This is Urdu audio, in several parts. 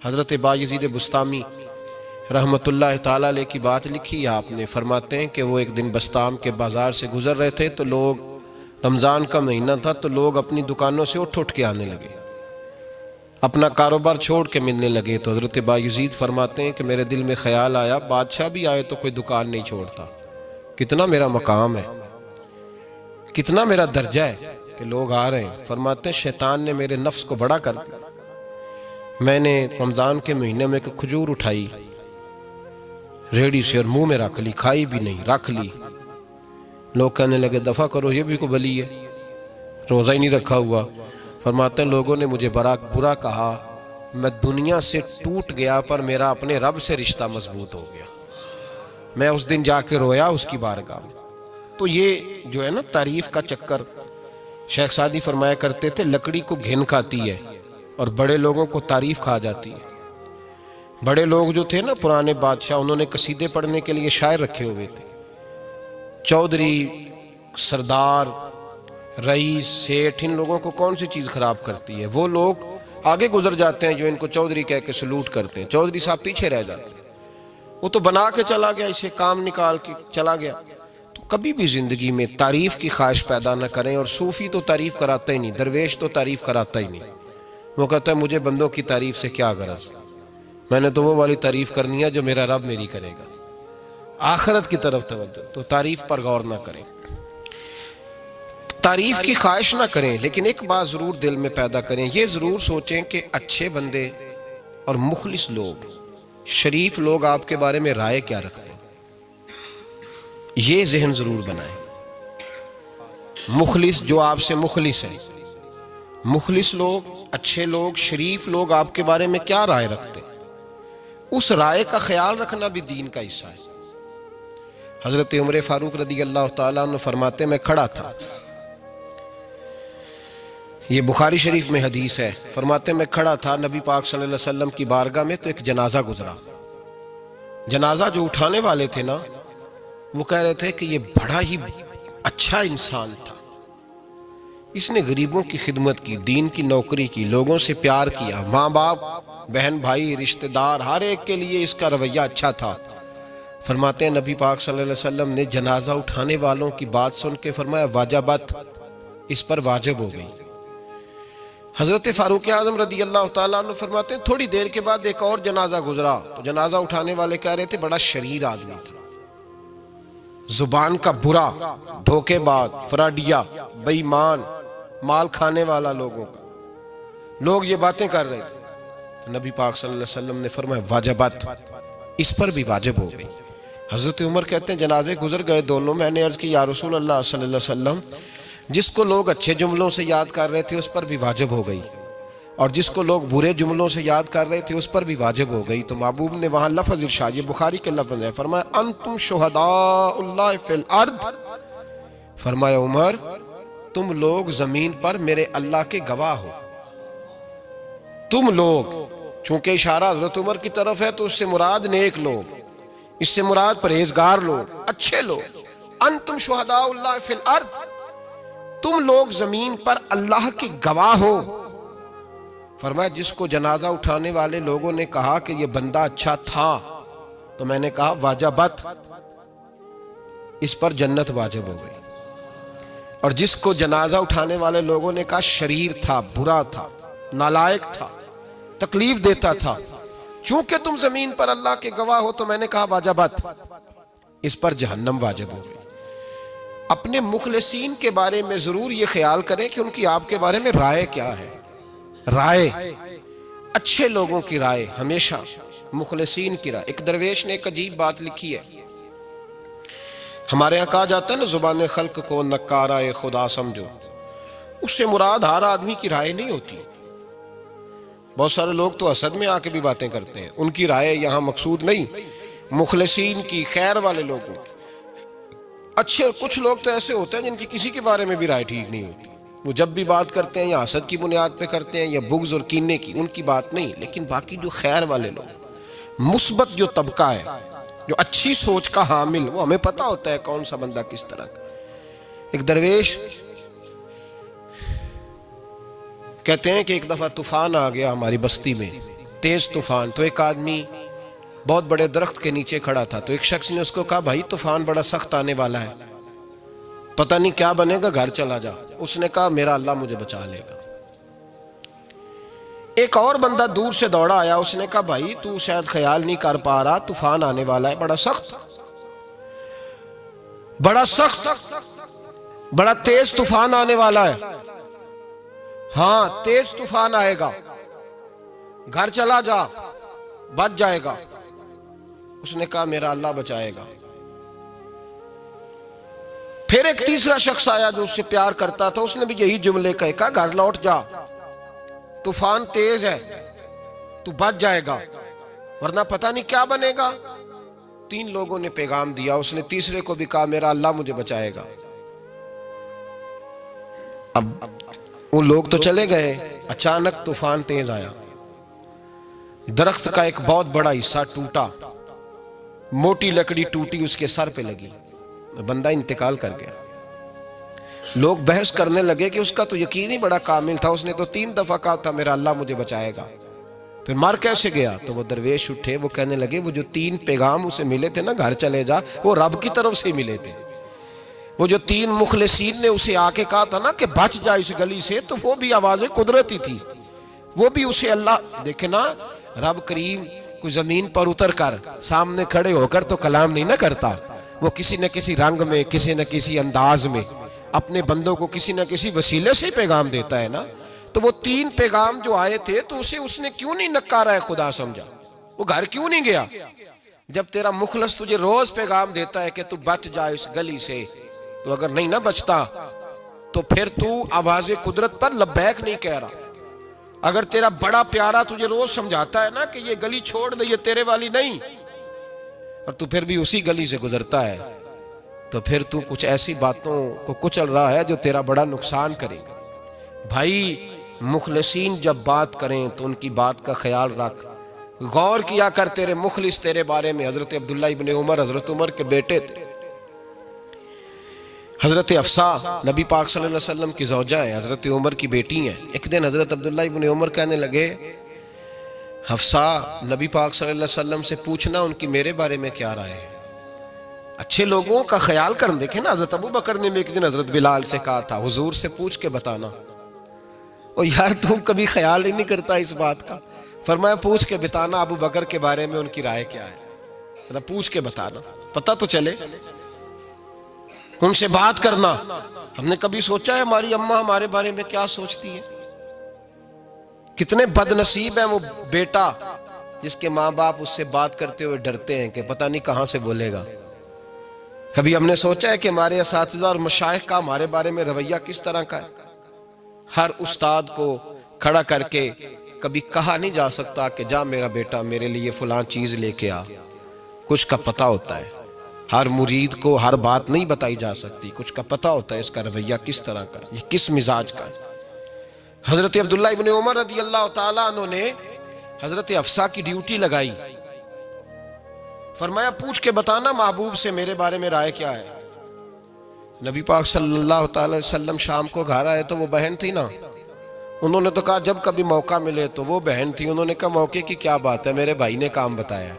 حضرت بایزید بسطامی رحمۃ اللہ تعالیٰ علیہ کی بات لکھی آپ نے، فرماتے ہیں کہ وہ ایک دن بسطام کے بازار سے گزر رہے تھے تو لوگ، رمضان کا مہینہ تھا تو لوگ اپنی دکانوں سے اٹھ کے آنے لگے، اپنا کاروبار چھوڑ کے ملنے لگے۔ تو حضرت بایزید فرماتے ہیں کہ میرے دل میں خیال آیا، بادشاہ بھی آئے تو کوئی دکان نہیں چھوڑتا، کتنا میرا مقام ہے، کتنا میرا درجہ ہے کہ لوگ آ رہے ہیں۔ فرماتے ہیں شیطان نے میرے نفس کو بڑا کر دیا، میں نے رمضان کے مہینے میں ایک کھجور اٹھائی ریڑھی سے اور منہ میں رکھ لی، کھائی بھی نہیں، رکھ لی۔ لوگ کہنے لگے دفع کرو، یہ بھی کو بلی ہے، روزہ ہی نہیں رکھا ہوا۔ فرماتے ہیں لوگوں نے مجھے برا کہا، میں دنیا سے ٹوٹ گیا پر میرا اپنے رب سے رشتہ مضبوط ہو گیا۔ میں اس دن جا کے رویا اس کی بارگاہ میں۔ تو یہ جو ہے نا تعریف کا چکر، شیخ سعدی فرمایا کرتے تھے لکڑی کو گھن کھاتی ہے اور بڑے لوگوں کو تعریف کھا جاتی ہے۔ بڑے لوگ جو تھے نا پرانے بادشاہ، انہوں نے قصیدے پڑھنے کے لیے شاعر رکھے ہوئے تھے، چودھری، سردار، رئیس، سیٹھ، ان لوگوں کو کون سی چیز خراب کرتی ہے؟ وہ لوگ آگے گزر جاتے ہیں جو ان کو چودھری کہہ کے سلوٹ کرتے ہیں، چودھری صاحب پیچھے رہ جاتے ہیں، وہ تو بنا کے چلا گیا، اسے کام نکال کے چلا گیا۔ تو کبھی بھی زندگی میں تعریف کی خواہش پیدا نہ کریں، اور صوفی تو تعریف کراتا ہی نہیں، درویش تو تعریف کراتا ہی نہیں، وہ کہتا ہے مجھے بندوں کی تعریف سے کیا غرض، میں نے تو وہ والی تعریف کرنی ہے جو میرا رب میری کرے گا۔ آخرت کی طرف توجہ، تو تعریف پر غور نہ کریں، تعریف کی خواہش نہ کریں، لیکن ایک بات ضرور دل میں پیدا کریں، یہ ضرور سوچیں کہ اچھے بندے اور مخلص لوگ، شریف لوگ آپ کے بارے میں رائے کیا رکھتے ہیں، یہ ذہن ضرور بنائیں۔ مخلص جو آپ سے مخلص ہے، مخلص لوگ، اچھے لوگ، شریف لوگ آپ کے بارے میں کیا رائے رکھتے ہیں، اس رائے کا خیال رکھنا بھی دین کا حصہ ہے۔ حضرت عمر فاروق رضی اللہ تعالیٰ عنہ فرماتے میں کھڑا تھا، یہ بخاری شریف میں حدیث ہے، فرماتے میں کھڑا تھا نبی پاک صلی اللہ علیہ وسلم کی بارگاہ میں تو ایک جنازہ گزرا۔ جنازہ جو اٹھانے والے تھے نا، وہ کہہ رہے تھے کہ یہ بڑا ہی اچھا انسان تھا، اس نے غریبوں کی خدمت کی، دین کی نوکری کی، لوگوں سے پیار کیا، ماں باپ، بہن بھائی، رشتہ دار، ہر ایک کے لیے اس کا رویہ اچھا تھا۔ فرماتے ہیں نبی پاک صلی اللہ علیہ وسلم نے جنازہ اٹھانے والوں کی بات سن کے فرمایا واجبت، اس پر واجب ہو گئی۔ حضرت فاروق اعظم رضی اللہ تعالیٰ عنہ فرماتے ہیں تھوڑی دیر کے بعد ایک اور جنازہ گزرا، تو جنازہ اٹھانے والے کہہ رہے تھے بڑا شریر آدمی تھا، زبان کا برا، دھوکے باز، فراڈیا، بے ایمان، مال کھانے والا لوگوں کا، لوگ یہ باتیں کر رہے تھے۔ نبی پاک صلی اللہ علیہ وسلم نے فرمایا واجبت، اس پر بھی واجب ہو گئی۔ حضرت عمر کہتے ہیں جنازے گزر گئے دونوں، میں نے عرض کی یا رسول اللہ صلی اللہ علیہ وسلم، جس کو لوگ اچھے جملوں سے یاد کر رہے تھے اس پر بھی واجب ہو گئی، اور جس کو لوگ برے جملوں سے یاد کر رہے تھے اس پر بھی واجب ہو گئی۔ تو محبوب نے وہاں لفظ ارشاد، یہ بخاری کے لفظ ہے، فرمایا انتم شہداء اللہ فی الارض، فرمایا عمر تم لوگ زمین پر میرے اللہ کے گواہ ہو، تم لوگ، چونکہ اشارہ حضرت عمر کی طرف ہے تو اس سے مراد نیک لوگ، اس سے مراد پرہیزگار لوگ، اچھے لوگ۔ انتم شہداء اللہ فی الارض، تم لوگ زمین پر اللہ کے گواہ ہو۔ فرمایا جس کو جنازہ اٹھانے والے لوگوں نے کہا کہ یہ بندہ اچھا تھا، تو میں نے کہا واجبت، اس پر جنت واجب ہو گئی، اور جس کو جنازہ اٹھانے والے لوگوں نے کہا شریر تھا، برا تھا، نالائق تھا، تکلیف دیتا تھا، چونکہ تم زمین پر اللہ کے گواہ ہو، تو میں نے کہا واجبت، اس پر جہنم واجب ہو گئی۔ اپنے مخلصین کے بارے میں ضرور یہ خیال کریں کہ ان کی آپ کے بارے میں رائے کیا ہے، رائے، اچھے لوگوں کی رائے، ہمیشہ مخلصین کی رائے۔ ایک درویش نے ایک عجیب بات لکھی ہے، ہمارے یہاں کہا جاتا ہے نا زبان خلق کو نکارہ خدا سمجھو، اس سے مراد ہر آدمی کی رائے نہیں ہوتی، بہت سارے لوگ تو حسد میں آ کے بھی باتیں کرتے ہیں، ان کی رائے یہاں مقصود نہیں، مخلصین کی، خیر والے لوگوں کی۔ اچھے کچھ لوگ تو ایسے ہوتے ہیں جن کی کسی کے بارے میں بھی رائے ٹھیک نہیں ہوتی، وہ جب بھی بات کرتے ہیں یا حسد کی بنیاد پہ کرتے ہیں یا بغض اور کینے کی، ان کی بات نہیں، لیکن باقی جو خیر والے لوگ، مثبت جو طبقہ ہے، جو اچھی سوچ کا حامل، وہ ہمیں پتہ ہوتا ہے کون سا بندہ کس طرح کا۔ ایک درویش کہتے ہیں کہ ایک دفعہ طوفان آ گیا ہماری بستی میں، تیز طوفان. تو ایک آدمی بہت بڑے درخت کے نیچے کھڑا تھا, تو ایک شخص نے اس کو کہا بھائی طوفان بڑا سخت آنے والا ہے, پتہ نہیں کیا بنے گا, گھر چلا جا. اس نے کہا میرا اللہ مجھے بچا لے گا. ایک اور بندہ دور سے دوڑا آیا, اس نے کہا بھائی تو شاید خیال نہیں کر پا رہا, طوفان آنے والا ہے بڑا سخت, بڑا تیز طوفان آنے والا ہے. ہاں تیز طوفان آئے گا, گھر چلا جا, بچ جائے گا. اس نے کہا میرا اللہ بچائے گا. پھر ایک تیسرا شخص آیا جو اس سے پیار کرتا تھا, اس نے بھی یہی جملے کہا گھر لوٹ جا, طوفان تیز ہے, تو بچ جائے گا ورنہ پتہ نہیں کیا بنے گا. 3 لوگوں نے پیغام دیا, اس نے تیسرے کو بھی کہا میرا اللہ مجھے بچائے گا. اب وہ لوگ تو چلے گئے, اچانک طوفان تیز آیا, درخت کا ایک بہت بڑا حصہ ٹوٹا, موٹی لکڑی ٹوٹی اس کے سر پہ لگی, بندہ انتقال کر گیا. لوگ بحث کرنے لگے کہ اس کا تو یقین ہی بڑا کامل تھا, اس نے تو 3 دفعہ کہا تھا میرا اللہ مجھے بچائے گا, پھر مر کیسے گیا؟ تو وہ درویش اٹھے, وہ کہنے لگے وہ جو 3 پیغام اسے ملے تھے نا گھر چلے جا, وہ رب کی طرف سے ملے تھے. وہ جو 3 مخلصین نے اسے آ کے کہا تھا نا کہ بچ جا اس گلی سے, تو وہ بھی آواز قدرتی تھی, وہ بھی اسے اللہ دیکھے نا. رب کریم کوئی زمین پر اتر کر سامنے کھڑے ہو کر تو کلام نہیں نہ کرتا, وہ کسی نہ کسی رنگ میں, کسی نہ کسی انداز میں اپنے بندوں کو کسی نہ کسی وسیلے سے پیغام دیتا ہے نا. تو وہ 3 پیغام جو آئے تھے تو اسے اس نے کیوں نہیں نکارا ہے خدا سمجھا, وہ گھر کیوں نہیں گیا؟ جب تیرا مخلص تجھے روز پیغام دیتا ہے کہ تو بچ جا اس گلی سے, تو اگر نہیں نہ بچتا تو پھر تو آواز قدرت پر لبیک نہیں کہہ رہا. اگر تیرا بڑا پیارا تجھے روز سمجھاتا ہے نا کہ یہ گلی چھوڑ دے, یہ تیرے والی نہیں, اور تو پھر بھی اسی گلی سے گزرتا ہے, تو پھر تو کچھ ایسی باتوں کو کچل رہا ہے جو تیرا بڑا نقصان کرے گا. بھائی مخلصین جب بات کریں تو ان کی بات کا خیال رکھ, غور کیا کر. تیرے مخلص تیرے بارے میں حضرت عبداللہ ابن عمر, حضرت عمر کے بیٹے تھے, حضرت حفصہ نبی پاک صلی اللہ علیہ وسلم کی زوجہ ہے, حضرت عمر کی بیٹی ہیں. ایک دن حضرت عبداللہ ابن عمر کہنے لگے حفصہ نبی پاک صلی اللہ علیہ وسلم سے پوچھنا ان کی میرے بارے میں کیا رائے ہے, اچھے لوگوں کا خیال کر. دیکھیں نا حضرت ابو بکر نے بھی ایک دن حضرت بلال سے کہا تھا حضور سے پوچھ کے بتانا, اور یار تم کبھی خیال ہی نہیں کرتا اس بات کا. فرمایا پوچھ کے بتانا ابو بکر کے بارے میں ان کی رائے کیا ہے, پوچھ کے بتانا, پتہ تو چلے, ان سے بات کرنا. ہم نے کبھی سوچا ہے ہماری اماں ہمارے بارے میں کیا سوچتی ہے؟ کتنے بد نصیب ہیں وہ بیٹا جس کے ماں باپ اس سے بات کرتے ہوئے ڈرتے ہیں کہ پتہ نہیں کہاں سے بولے گا. کبھی ہم نے سوچا ہے کہ ہمارے اساتذہ اور مشائخ کا ہمارے بارے میں رویہ کس طرح کا ہے؟ ہر استاد کو کھڑا کر کے کبھی کہا نہیں جا سکتا کہ جا میرا بیٹا میرے لیے فلاں چیز لے کے آ, کچھ کا پتہ ہوتا ہے. ہر مرید کو ہر بات نہیں بتائی جا سکتی, کچھ کا پتہ ہوتا ہے اس کا رویہ کس طرح کا, یہ کس مزاج کا ہے. حضرت عبداللہ ابن عمر رضی اللہ تعالیٰ عنہ نے حضرت حفصہ کی ڈیوٹی لگائی, فرمایا پوچھ کے بتانا محبوب سے میرے بارے میں رائے کیا ہے. نبی پاک صلی اللہ تعالی وسلم شام کو گھر آئے تو وہ بہن تھی نا, انہوں نے تو کہا جب کبھی موقع ملے تو وہ بہن تھی, انہوں نے کہا موقع کی کیا بات ہے, میرے بھائی نے کام بتایا.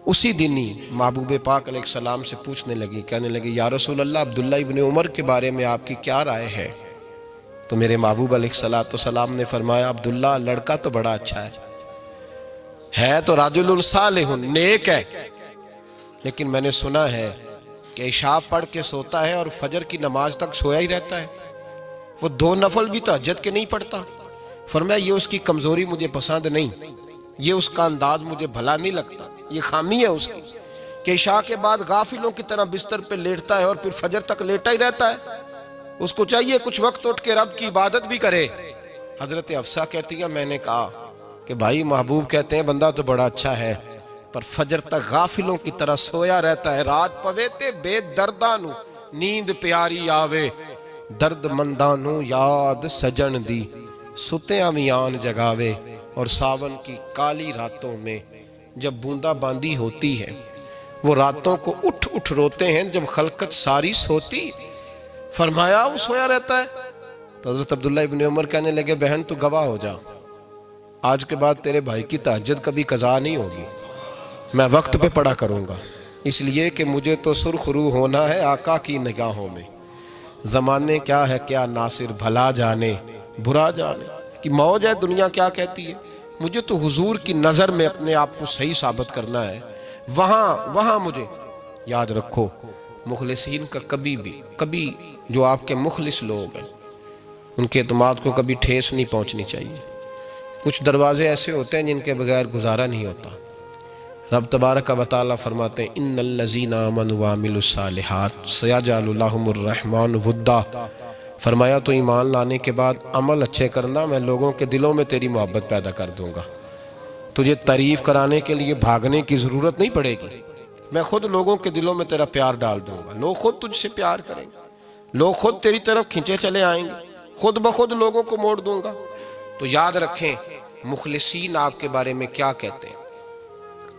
اسی دن ہی محبوب پاک علیہ السلام سے پوچھنے لگی, کہنے لگی یا رسول اللہ عبداللہ ابن عمر کے بارے میں آپ کی کیا رائے ہے؟ تو میرے محبوب علیہ السلام نے فرمایا عبداللہ لڑکا تو بڑا اچھا ہے تو رجل صالح, نیک ہے, لیکن میں نے سنا ہے کہ عشاء پڑھ کے سوتا ہے اور فجر کی نماز تک سویا ہی رہتا ہے, وہ 2 نفل بھی تہجد کے نہیں پڑھتا. فرمایا یہ اس کی کمزوری مجھے پسند نہیں, یہ اس کا انداز مجھے بھلا نہیں لگتا, یہ خامی ہے اس کی کہ عشاء کے بعد غافلوں کی طرح بستر پہ لیٹتا ہے اور پھر فجر تک لیٹا ہی رہتا ہے. اس کو چاہیے کچھ وقت اٹھ کے رب کی عبادت بھی کرے. حضرت حفصہ کہتی ہے میں نے کہا کہ بھائی محبوب کہتے ہیں بندہ تو بڑا اچھا ہے پر فجر تک غافلوں کی طرح سویا رہتا ہے. رات پویتے بے دردانو نیند پیاری آوے, درد مندانو یاد سجن دی ستیاں میان جگاوے. اور ساون کی کالی راتوں میں جب بوندا باندی ہوتی ہے وہ راتوں کو اٹھ اٹھ روتے ہیں جب خلقت ساری سوتی. فرمایا وہ سویا رہتا ہے. تو حضرت عبداللہ ابن عمر کہنے لگے بہن تو گواہ ہو جا, آج کے بعد تیرے بھائی کی تہجد کبھی قضا نہیں ہوگی، میں وقت پہ پڑھا کروں گا، اس لیے کہ مجھے تو سرخ رو ہونا ہے آقا کی نگاہوں میں۔ زمانے کیا ہے کیا ناصر، بھلا جانے برا جانے کہ موج ہے دنیا کیا کہتی ہے، مجھے تو حضور کی نظر میں اپنے آپ کو صحیح ثابت کرنا ہے۔ وہاں مجھے یاد رکھو، مخلصین کا کبھی جو آپ کے مخلص لوگ ہیں ان کے اعتماد کو کبھی ٹھیس نہیں پہنچنی چاہیے۔ کچھ دروازے ایسے ہوتے ہیں جن کے بغیر گزارا نہیں ہوتا۔ رب تبارک و تعالیٰ فرماتے ہیں ان الذین آمنوا وعملوا الصالحات سیجعل لهم الرحمن ودا، فرمایا تو ایمان لانے کے بعد عمل اچھے کرنا، میں لوگوں کے دلوں میں تیری محبت پیدا کر دوں گا۔ تجھے تعریف کرانے کے لیے بھاگنے کی ضرورت نہیں پڑے گی، میں خود لوگوں کے دلوں میں تیرا پیار ڈال دوں گا، لوگ خود تجھ سے پیار کریں گے، لوگ خود تیری طرف کھنچے چلے آئیں گے، خود بخود لوگوں کو موڑ دوں گا۔ تو یاد رکھیں مخلصین آپ کے بارے میں کیا کہتے ہیں،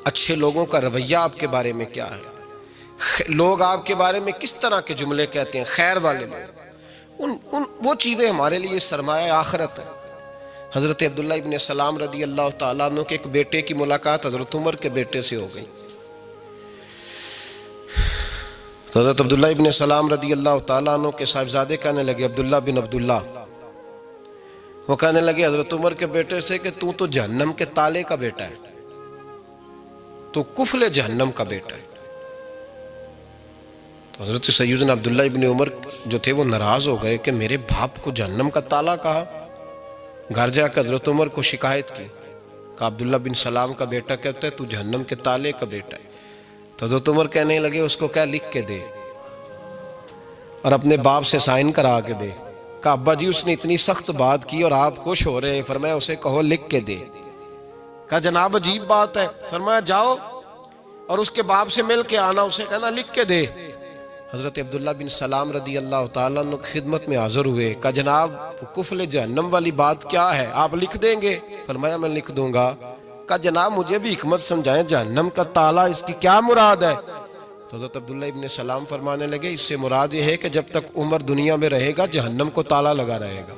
اچھے لوگوں کا رویہ آپ کے بارے میں کیا ہے، لوگ آپ کے بارے میں کس طرح کے جملے کہتے ہیں، خیر والے لوگ، وہ چیزیں ہمارے لیے سرمایہ آخرت ہے۔ حضرت عبداللہ ابن سلام رضی اللہ تعالیٰ عنہ کے ایک بیٹے کی ملاقات حضرت عمر کے بیٹے سے ہو گئی۔ تو حضرت عبداللہ ابن سلام رضی اللہ تعالیٰ عنہ کے صاحبزادے کہنے لگے عبداللہ بن عبداللہ، وہ کہنے لگے حضرت عمر کے بیٹے سے کہ تو جہنم کے تالے کا بیٹا ہے، تو کفل جہنم کا بیٹا ہے۔ تو حضرت سیدنا عبداللہ ابن عمر جو تھے وہ ناراض ہو گئے کہ میرے باپ کو جہنم کا تالا کہا۔ گھر جا کر حضرت عمر کو شکایت کی کہ عبداللہ بن سلام کا بیٹا کہتا ہے تو جہنم کے تالے کا بیٹا ہے۔ تو حضرت عمر کہنے لگے اس کو کیا لکھ کے دے اور اپنے باپ سے سائن کرا کے دے۔ کہا ابا جی اس نے اتنی سخت بات کی اور آپ خوش ہو رہے ہیں، فرمایا اسے کہو لکھ کے دے۔ کہا جناب عجیب بات ہے، فرمایا جاؤ اور اس کے باپ سے مل کے آنا، اسے کہنا لکھ کے دے۔ حضرت عبداللہ بن سلام رضی اللہ تعالیٰ عنہ کی خدمت میں حاضر ہوئے، کہا جناب کفل جہنم والی بات کیا ہے، آپ لکھ دیں گے؟ فرمایا میں لکھ دوں گا۔ کہا جناب مجھے بھی حکمت سمجھائیں، جہنم کا تالا اس کی کیا مراد ہے؟ تو حضرت عبداللہ ابن سلام فرمانے لگے اس سے مراد یہ ہے کہ جب تک عمر دنیا میں رہے گا جہنم کو تالا لگا رہے گا،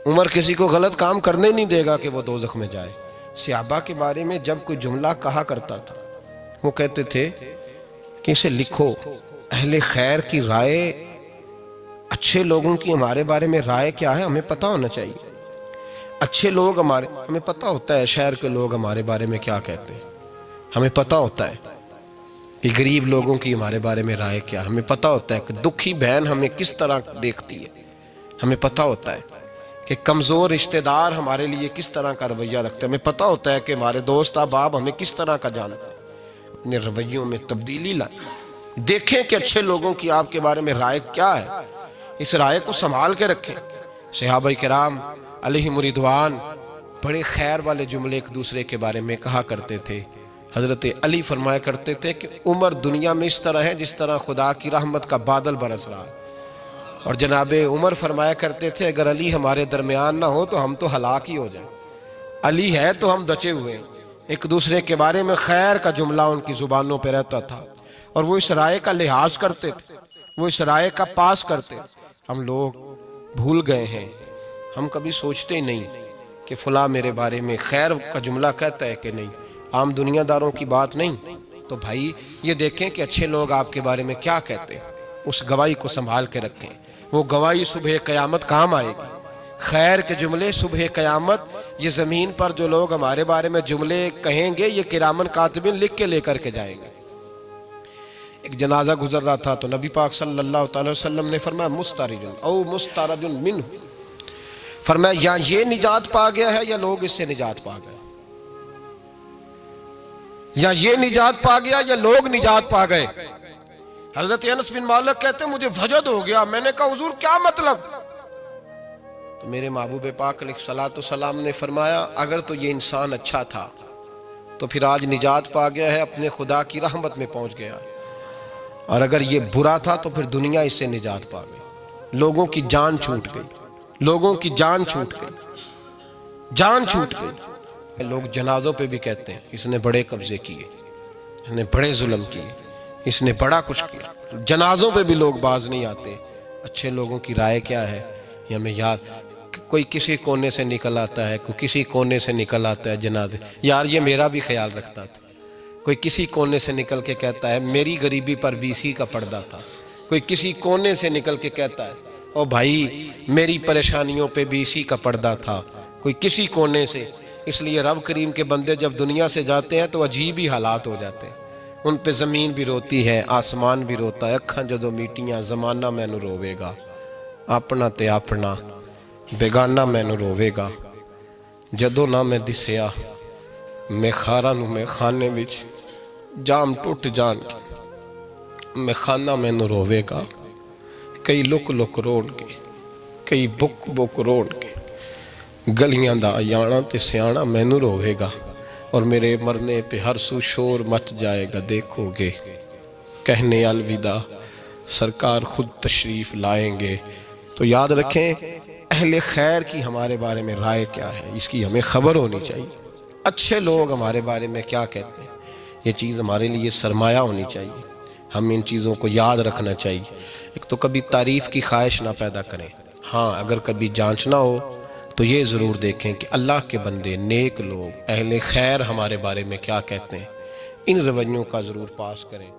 عمر کسی کو غلط کام کرنے نہیں دے گا کہ وہ دوزخ میں جائے۔ صحابہ کے بارے میں جب کوئی جملہ کہا کرتا تھا وہ کہتے تھے کہ اسے لکھو، اہل خیر کی رائے، اچھے لوگوں کی ہمارے بارے میں رائے کیا ہے ہمیں پتہ ہونا چاہیے۔ اچھے لوگ ہمیں پتہ ہوتا ہے شہر کے لوگ ہمارے بارے میں کیا کہتے ہیں، ہمیں پتہ ہوتا ہے کہ غریب لوگوں کی ہمارے بارے میں رائے کیا، ہمیں پتہ ہوتا ہے کہ دکھی بہن ہمیں کس طرح دیکھتی ہے، ہمیں پتہ ہوتا ہے کہ کمزور رشتہ دار ہمارے لیے کس طرح کا رویہ رکھتے ہیں، ہمیں پتہ ہوتا ہے کہ ہمارے دوست احباب ہمیں کس طرح کا جانتے ہیں۔ اپنے رویوں میں تبدیلی لائیں، دیکھیں کہ اچھے لوگوں کی آپ کے بارے میں رائے کیا ہے، اس رائے کو سنبھال کے رکھیں۔ صحابہ کرام علیہم رضوان بڑے خیر والے جملے ایک دوسرے کے بارے میں کہا کرتے تھے۔ حضرت علی فرمایا کرتے تھے کہ عمر دنیا میں اس طرح ہے جس طرح خدا کی رحمت کا بادل برس رہا ہے، اور جناب عمر فرمایا کرتے تھے اگر علی ہمارے درمیان نہ ہو تو ہم تو ہلاک ہی ہو جائیں، علی ہے تو ہم بچے ہوئے ہیں۔ ایک دوسرے کے بارے میں خیر کا جملہ ان کی زبانوں پہ رہتا تھا، اور وہ اس رائے کا لحاظ کرتے تھے، وہ اس رائے کا پاس کرتے۔ ہم لوگ بھول گئے ہیں، ہم کبھی سوچتے ہی نہیں کہ فلاں میرے بارے میں خیر کا جملہ کہتا ہے کہ نہیں، عام دنیا داروں کی بات نہیں۔ تو بھائی یہ دیکھیں کہ اچھے لوگ آپ کے بارے میں کیا کہتے ہیں، اس گواہی کو سنبھال کے رکھیں، وہ گواہی صبح قیامت کام آئے گی۔ خیر کے جملے صبح قیامت، یہ زمین پر جو لوگ ہمارے بارے میں جملے کہیں گے یہ کرامن کاتبین لکھ کے لے کر کے جائیں گے۔ ایک جنازہ گزر رہا تھا تو نبی پاک صلی اللہ تعالی وسلم نے فرمایا مسترج او مسترج منہ، فرمایا یا یہ نجات پا گیا ہے یا لوگ اس سے نجات پا گئے، یا یہ نجات پا گیا یا لوگ نجات پا گئے۔ حضرت انس بن مالک کہتے ہیں مجھے وجد ہو گیا، میں نے کہا حضور کیا مطلب؟ تو میرے محبوب پاک علیہ الصلوۃ والسلام نے فرمایا اگر تو یہ انسان اچھا تھا تو پھر آج نجات پا گیا ہے، اپنے خدا کی رحمت میں پہنچ گیا، اور اگر یہ برا تھا تو پھر دنیا اس سے نجات پا گئی۔ لوگوں کی جان چھوٹ گئی، لوگوں کی جان چھوٹ گئی، جان چھوٹ گئی۔ لوگ جنازوں پہ بھی کہتے ہیں اس نے بڑے قبضے کیے، اس نے بڑے ظلم کیے، اس نے بڑا کچھ کیا۔ جنازوں پہ بھی لوگ باز نہیں آتے۔ اچھے لوگوں کی رائے کیا ہے یہ ہمیں یاد، کوئی کسی کونے سے نکل آتا ہے، کوئی کسی کونے سے نکل آتا ہے جنازے. یار یہ میرا بھی خیال رکھتا تھا. کوئی کسی کونے سے نکل کے کہتا ہے میری غریبی پر BC کا پردہ تھا. کوئی کسی کونے سے نکل کے کہتا ہے او بھائی میری پریشانیوں پہ BC کا پردہ تھا. کوئی کسی کونے سے. اس لیے رب کریم کے بندے جب دنیا سے جاتے ہیں تو عجیب ہی حالات ہو جاتے ہیں. ان پہ زمین بھی روتی ہے، آسمان بھی روتا ہے. اکھاں جدو میٹیاں زمانہ مینوں روے گا، اپنا تے اپنا بیگانہ مینوں روے گا. جدو نہ میں دسیا میں خاراں نوں میں خانے وچ جام ٹوٹ جان کے میں خانہ مینوں روے گا. کئی لک لک روڑ کے، کئی بک بک روڑ کے گلیاں دا یانا تے سیانا مینوں روے گا. اور میرے مرنے پہ ہر سو شور مچ جائے گا. دیکھو گے کہنے الوداع سرکار خود تشریف لائیں گے. تو یاد رکھیں اہل خیر کی ہمارے بارے میں رائے کیا ہے، اس کی ہمیں خبر ہونی چاہیے. اچھے لوگ ہمارے بارے میں کیا کہتے ہیں، یہ چیز ہمارے لیے سرمایہ ہونی چاہیے. ہم ان چیزوں کو یاد رکھنا چاہیے. ایک تو کبھی تعریف کی خواہش نہ پیدا کریں. ہاں اگر کبھی جانچنا ہو تو یہ ضرور دیکھیں کہ اللہ کے بندے، نیک لوگ، اہل خیر ہمارے بارے میں کیا کہتے ہیں. ان رویوں کا ضرور پاس کریں.